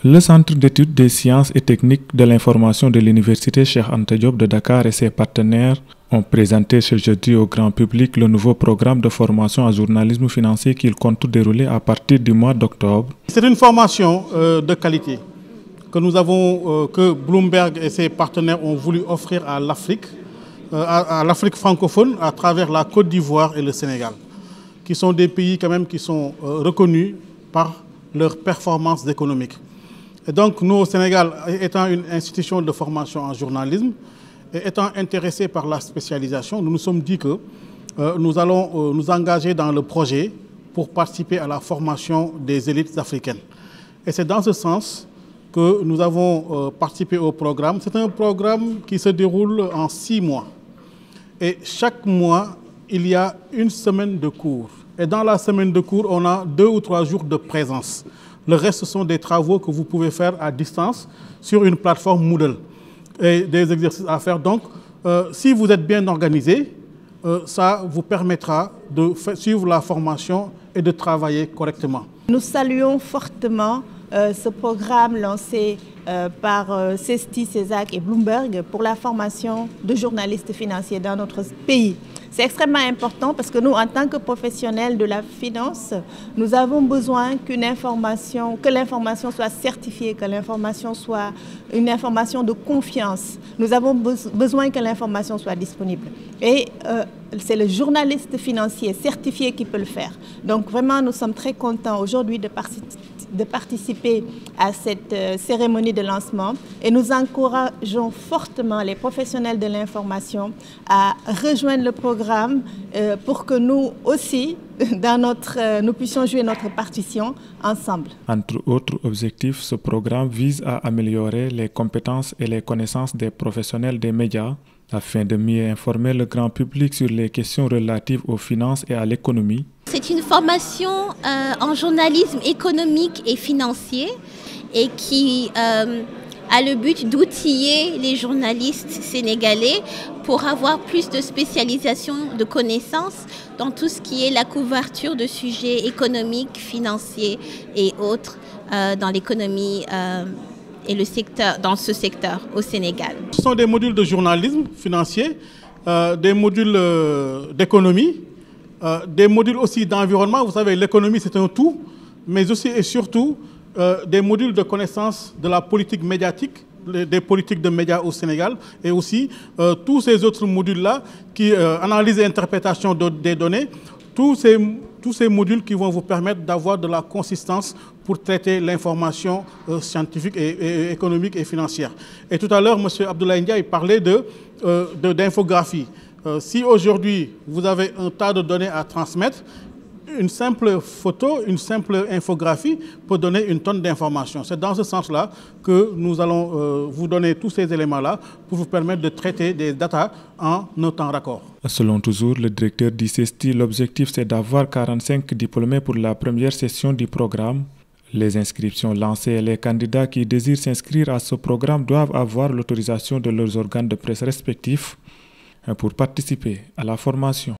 Le Centre d'études des sciences et techniques de l'information de l'Université Cheikh Anta Diop de Dakar et ses partenaires ont présenté ce jeudi au grand public le nouveau programme de formation en journalisme financier qu'ils comptent dérouler à partir du mois d'octobre. C'est une formation de qualité que Bloomberg et ses partenaires ont voulu offrir à l'Afrique francophone à travers la Côte d'Ivoire et le Sénégal, qui sont des pays quand même qui sont reconnus par leur performance économique. Et donc nous au Sénégal, étant une institution de formation en journalisme et étant intéressés par la spécialisation, nous nous sommes dit que nous allons nous engager dans le projet pour participer à la formation des élites africaines. Et c'est dans ce sens que nous avons participé au programme. C'est un programme qui se déroule en 6 mois. Et chaque mois, il y a une semaine de cours. Et dans la semaine de cours, on a 2 ou 3 jours de présence. Le reste, ce sont des travaux que vous pouvez faire à distance sur une plateforme Moodle et des exercices à faire. Donc, si vous êtes bien organisé, ça vous permettra de suivre la formation et de travailler correctement. Nous saluons fortement ce programme lancé par CESTI, CESAC et Bloomberg pour la formation de journalistes financiers dans notre pays. C'est extrêmement important parce que nous, en tant que professionnels de la finance, nous avons besoin que l'information soit certifiée, que l'information soit une information de confiance. Nous avons besoin que l'information soit disponible. Et c'est le journaliste financier certifié qui peut le faire. Donc vraiment, nous sommes très contents aujourd'hui de participer à cette cérémonie de lancement et nous encourageons fortement les professionnels de l'information à rejoindre le programme pour que nous aussi, nous puissions jouer notre partition ensemble. Entre autres objectifs, ce programme vise à améliorer les compétences et les connaissances des professionnels des médias afin de mieux informer le grand public sur les questions relatives aux finances et à l'économie. C'est une formation en journalisme économique et financier et qui a le but d'outiller les journalistes sénégalais pour avoir plus de spécialisation, de connaissances dans tout ce qui est la couverture de sujets économiques, financiers et autres dans l'économie et dans ce secteur au Sénégal. Ce sont des modules de journalisme financier, des modules d'économie, des modules aussi d'environnement. Vous savez, l'économie c'est un tout, mais aussi et surtout des modules de connaissance de la politique médiatique, des politiques de médias au Sénégal, et aussi tous ces autres modules-là qui analysent et interprétation des données, tous ces modules qui vont vous permettre d'avoir de la consistance pour traiter l'information scientifique et économique et financière. Et tout à l'heure, M. Abdoulaye Ndiaye parlait d'infographie. Si aujourd'hui, vous avez un tas de données à transmettre, une simple photo, une simple infographie peut donner une tonne d'informations. C'est dans ce sens-là que nous allons vous donner tous ces éléments-là pour vous permettre de traiter des datas en un temps raccord. Selon toujours le directeur d'ICESTI, l'objectif c'est d'avoir 45 diplômés pour la première session du programme. Les inscriptions lancées et les candidats qui désirent s'inscrire à ce programme doivent avoir l'autorisation de leurs organes de presse respectifs pour participer à la formation.